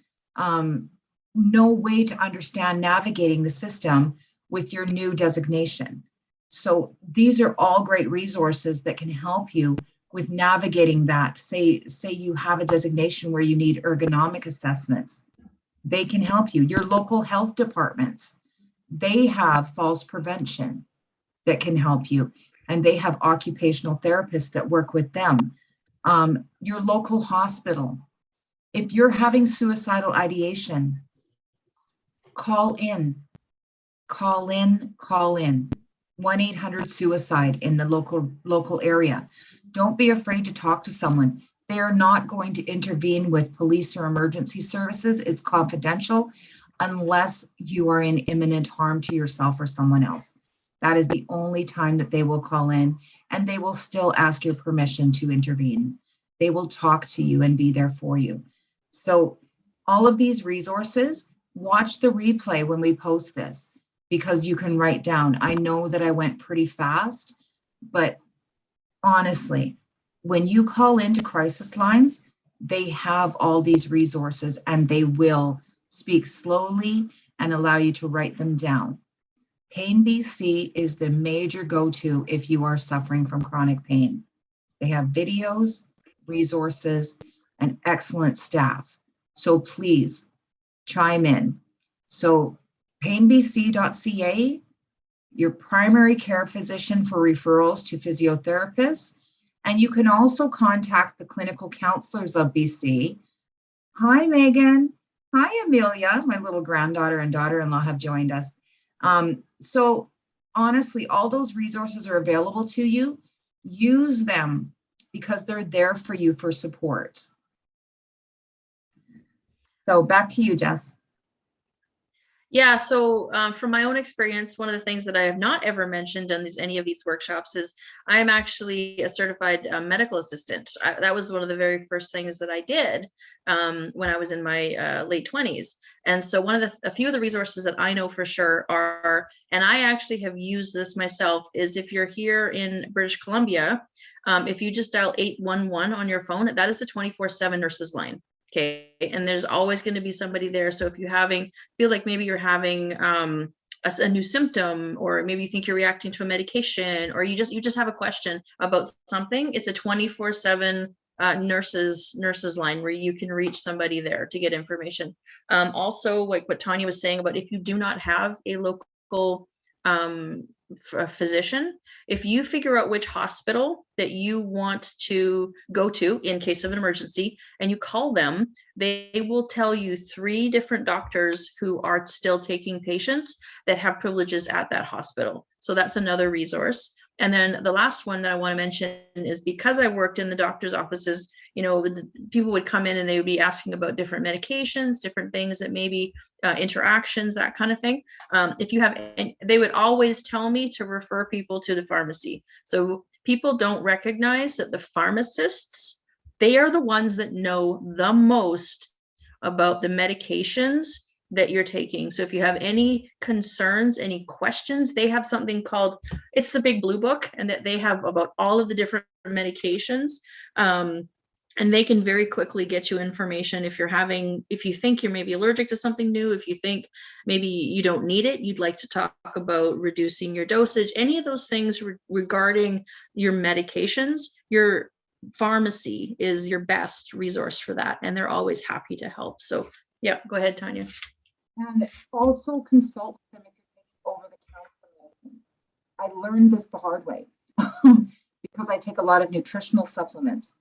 no way to understand navigating the system with your new designation. So these are all great resources that can help you with navigating that. Say you have a designation where you need ergonomic assessments. They can help you. Your local health departments, they have falls prevention that can help you. And they have occupational therapists that work with them. Your local hospital, if you're having suicidal ideation, call in. 1-800-SUICIDE in the local area. Don't be afraid to talk to someone. They are not going to intervene with police or emergency services. It's confidential unless you are in imminent harm to yourself or someone else. That is the only time that they will call in, and they will still ask your permission to intervene. They will talk to you and be there for you. So all of these resources, watch the replay when we post this, because you can write down. I know that I went pretty fast, but honestly, when you call into crisis lines, they have all these resources and they will speak slowly and allow you to write them down. Pain BC is the major go-to if you are suffering from chronic pain. They have videos, resources, and excellent staff. So please chime in. So painbc.ca, your primary care physician for referrals to physiotherapists. And you can also contact the clinical counselors of BC. Hi, Megan. Hi, Amelia. My little granddaughter and daughter-in-law have joined us. So honestly, all those resources are available to you. Use them because they're there for you for support. So back to you, Jess. Yeah, so from my own experience, one of the things that I have not ever mentioned in any of these workshops is I'm actually a certified medical assistant. That was one of the very first things that I did when I was in my late 20s. And so a few of the resources that I know for sure are, and I actually have used this myself, is if you're here in British Columbia, if you just dial 811 on your phone, that is a 24/7 nurses line. Okay, and there's always going to be somebody there. So if you feel like maybe you're having a new symptom, or maybe you think you're reacting to a medication, or you just have a question about something, it's a 24/7 nurses line where you can reach somebody there to get information. Also, like what Tonya was saying about if you do not have a local physician, if you figure out which hospital that you want to go to in case of an emergency and you call them, they will tell you 3 different doctors who are still taking patients that have privileges at that hospital. So that's another resource. And then the last one that I want to mention is, because I worked in the doctor's offices, people would come in and they would be asking about different medications, different things that maybe interactions, that kind of thing. They would always tell me to refer people to the pharmacy. So people don't recognize that the pharmacists, they are the ones that know the most about the medications that you're taking. So if you have any concerns, any questions, they have something called, it's the Big Blue Book, and that they have about all of the different medications. And they can very quickly get you information if you think you're maybe allergic to something new, if you think maybe you don't need it, you'd like to talk about reducing your dosage, any of those things regarding your medications, your pharmacy is your best resource for that. And they're always happy to help. So yeah, go ahead, Tonya. And also consult them if you're taking over-the-counter medicines. I learned this the hard way because I take a lot of nutritional supplements.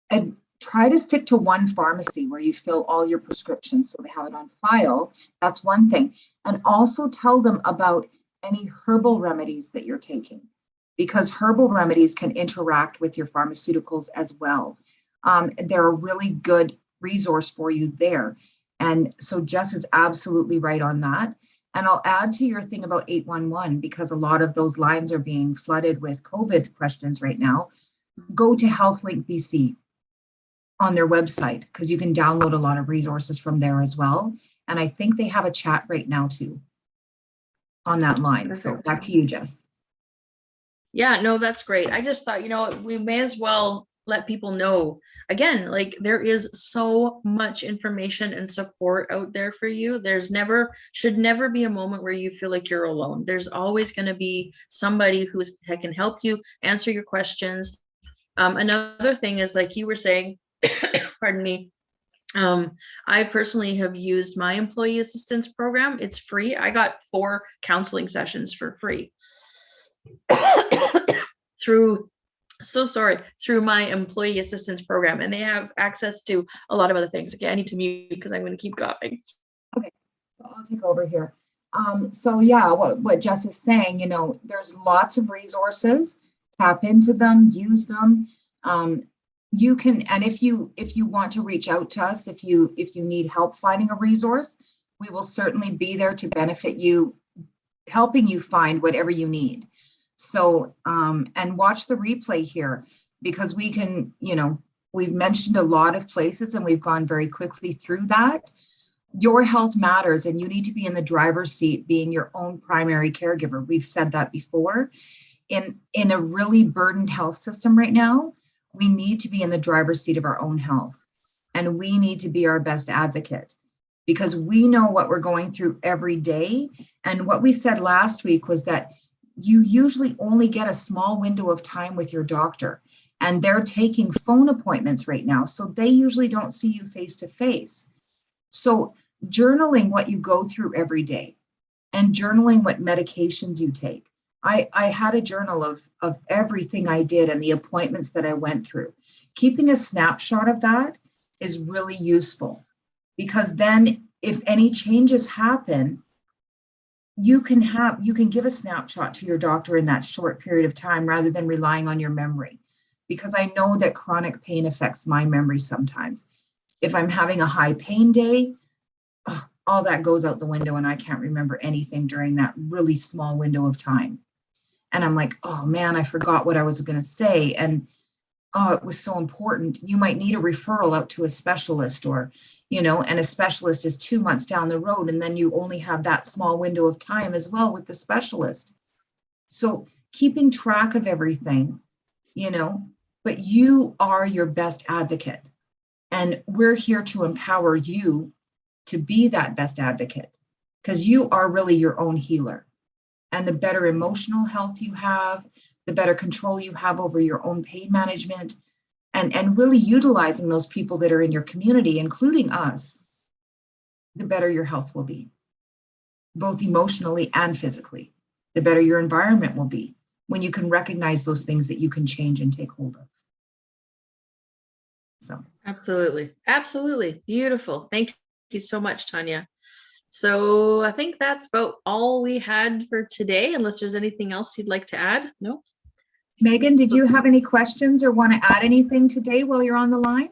And Try to stick to one pharmacy where you fill all your prescriptions so they have it on file. That's one thing. And also tell them about any herbal remedies that you're taking, because herbal remedies can interact with your pharmaceuticals as well. They're a really good resource for you there. And so Jess is absolutely right on that. And I'll add to your thing about 811, because a lot of those lines are being flooded with COVID questions right now. Go to HealthLink BC on their website, because you can download a lot of resources from there as well. And I think they have a chat right now too on that line. Perfect. So back to you, Jess. Yeah, no, that's great. I just thought, we may as well let people know. Again, like there is so much information and support out there for you. Should never be a moment where you feel like you're alone. There's always going to be somebody who can help you answer your questions. Another thing is, like you were saying, pardon me, I personally have used my employee assistance program. It's free. I got 4 counseling sessions for free through my employee assistance program, and they have access to a lot of other things. Okay, I need to mute because I'm going to keep coughing. Okay, I'll take over here. So yeah, what Jess is saying, there's lots of resources. Tap into them, use them. You can, and if you want to reach out to us, if you need help finding a resource, we will certainly be there to benefit you, helping you find whatever you need. So, and watch the replay here, because we can, we've mentioned a lot of places and we've gone very quickly through that. Your health matters, and you need to be in the driver's seat, being your own primary caregiver. We've said that before. In a really burdened health system right now, we need to be in the driver's seat of our own health, and we need to be our best advocate, because we know what we're going through every day. And what we said last week was that you usually only get a small window of time with your doctor, and they're taking phone appointments right now. So they usually don't see you face to face. So journaling what you go through every day, and journaling what medications you take. I had a journal of everything I did and the appointments that I went through. Keeping a snapshot of that is really useful, because then if any changes happen, you can give a snapshot to your doctor in that short period of time, rather than relying on your memory, because I know that chronic pain affects my memory sometimes. If I'm having a high pain day, all that goes out the window and I can't remember anything during that really small window of time. And I'm like, oh man, I forgot what I was going to say. And oh, it was so important. You might need a referral out to a specialist, or, and a specialist is 2 months down the road. And then you only have that small window of time as well with the specialist. So keeping track of everything, but you are your best advocate. And we're here to empower you to be that best advocate, because you are really your own healer. And the better emotional health you have, the better control you have over your own pain management, and really utilizing those people that are in your community, including us, the better your health will be, both emotionally and physically. The better your environment will be when you can recognize those things that you can change and take hold of. So Absolutely. Beautiful. Thank you so much, Tonya. So I think that's about all we had for today, unless there's anything else you'd like to add. No? Megan, did you have any questions or want to add anything today while you're on the line?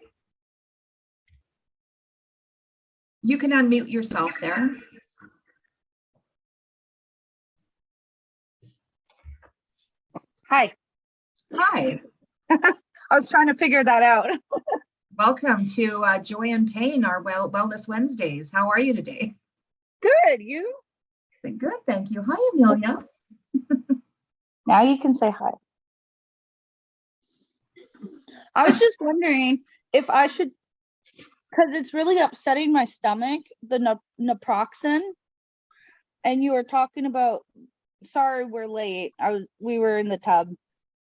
You can unmute yourself there. Hi. Hi. I was trying to figure that out. Welcome to Joy and Pain, our Wellness Wednesdays. How are you today? Good. You? Good, thank you. Hi, Amelia. Now you can say hi. I was just wondering if I should, because it's really upsetting my stomach, the naproxen. And you were talking about, sorry, we're late. We were in the tub.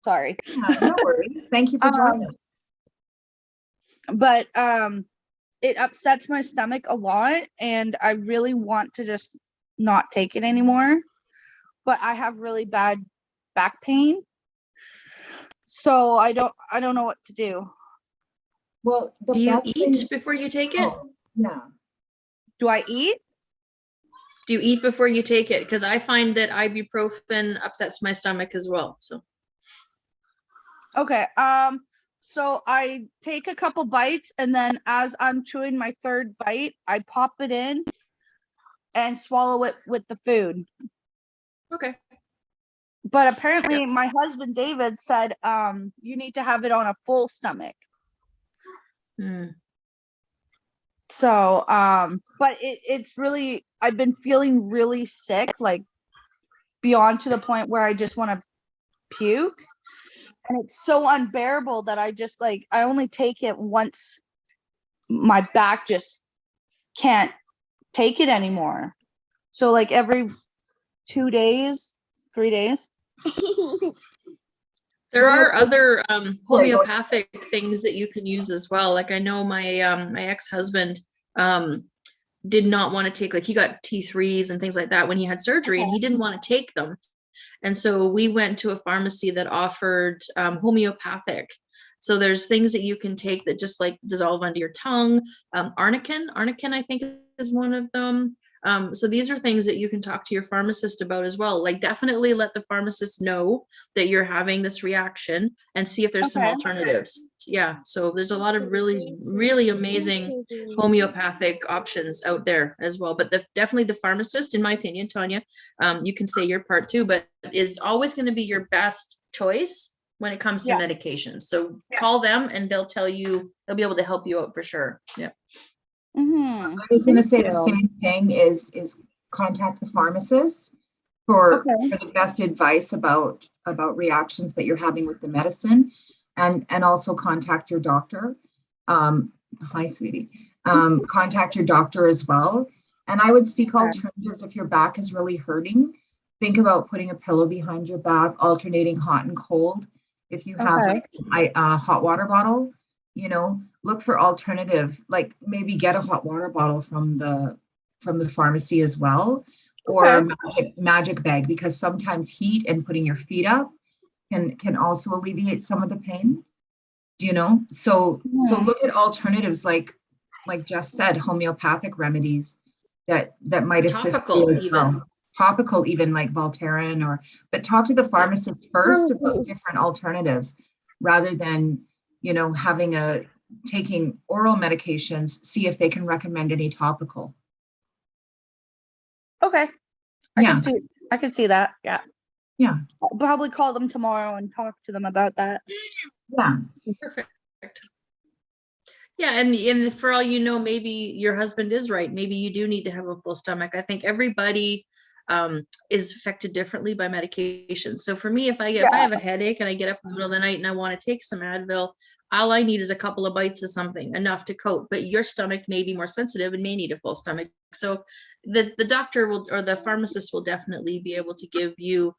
Sorry. Yeah, no worries. Thank you for joining us. But it upsets my stomach a lot, and I really want to just not take it anymore. But I have really bad back pain, so I don't know what to do. Well, the Do you best eat thing, before you take it? oh, yeah. Do I eat? Do you eat before you take it? Because I find that ibuprofen upsets my stomach as well. So Okay. So I take a couple bites, and then as I'm chewing my third bite, I pop it in and swallow it with the food. okay. But apparently my husband David said you need to have it on a full stomach. Mm. So but it's really, I've been feeling really sick, like beyond to the point where I just want to puke. And it's so unbearable that I just like, I only take it once my back just can't take it anymore. So like every 2 days, 3 days. There What are else? other Sorry, go homeopathic things that you can use as well. Like I know my ex-husband did not want to take, like he got T3s and things like that when he had surgery, and he didn't want to take them. And so we went to a pharmacy that offered homeopathic. So there's things that you can take that just like dissolve under your tongue. Arnica, I think, is one of them. So these are things that you can talk to your pharmacist about as well. Like definitely let the pharmacist know that you're having this reaction and see if there's some Okay. alternatives. Yeah. So there's a lot of really, really amazing homeopathic options out there as well. But definitely the pharmacist, in my opinion, Tonya, you can say your part too, but is always going to be your best choice when it comes to medications. So call them and they'll tell you, they'll be able to help you out for sure. Yeah. Mm-hmm. I was going to say the same thing is contact the pharmacist for the best advice about reactions that you're having with the medicine, and also contact your doctor. Hi, sweetie. Contact your doctor as well. And I would seek alternatives if your back is really hurting. Think about putting a pillow behind your back, alternating hot and cold. If you have like a hot water bottle, you know, look for alternative, like maybe get a hot water bottle from the pharmacy as well, or a magic bag, because sometimes heat and putting your feet up can also alleviate some of the pain. Do you know? So look at alternatives like Jess said, homeopathic remedies that might assist you as well. Topical, even like Voltaren, but talk to the pharmacist first about different alternatives rather than, you know, taking oral medications, see if they can recommend any topical. Okay. I can see that. Yeah. Yeah. I'll probably call them tomorrow and talk to them about that. Yeah. Perfect. Yeah, and for all you know, maybe your husband is right. Maybe you do need to have a full stomach. I think everybody is affected differently by medication. So for me, if I have a headache and I get up in the middle of the night and I want to take some Advil, all I need is a couple of bites of something, enough to cope. But your stomach may be more sensitive and may need a full stomach. So the doctor will, or the pharmacist will definitely be able to give you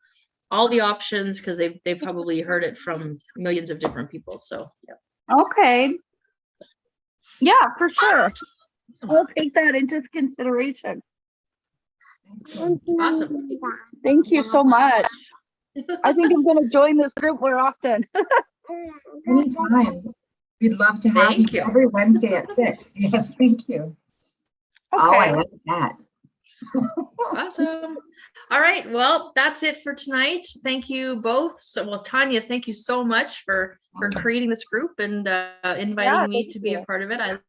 all the options, because they've probably heard it from millions of different people. So yeah. Okay. Yeah, for sure. I'll take that into consideration. Awesome. Thank you so much. I think I'm going to join this group more often. Anytime. We'd love to have you every Wednesday at 6. Yes, thank you. Okay. Oh, I like that. Awesome. All right. Well, that's it for tonight. Thank you both. So, well, Tonya, thank you so much for creating this group and inviting me to be a part of it. I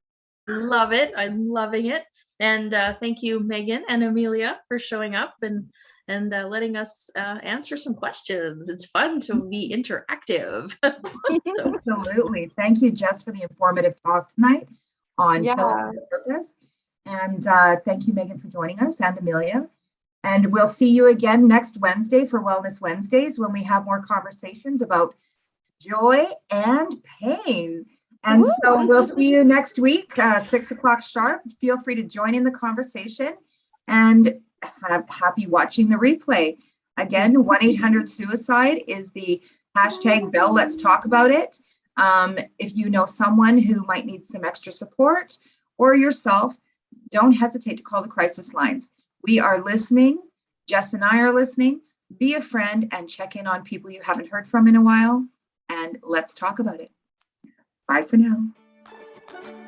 love it. I'm loving it. And thank you, Megan and Amelia, for showing up and letting us answer some questions. It's fun to be interactive. So. Absolutely. Thank you, Jess, for the informative talk tonight on Pillar of Purpose. And thank you, Megan, for joining us, and Amelia. And we'll see you again next Wednesday for Wellness Wednesdays, when we have more conversations about joy and pain. And so we'll see you next week, 6 o'clock sharp. Feel free to join in the conversation and happy watching the replay. Again, 1-800-SUICIDE is the hashtag Bell. Let's talk about it. If you know someone who might need some extra support, or yourself, don't hesitate to call the crisis lines. We are listening. Jess and I are listening. Be a friend and check in on people you haven't heard from in a while. And let's talk about it. Bye for now. you.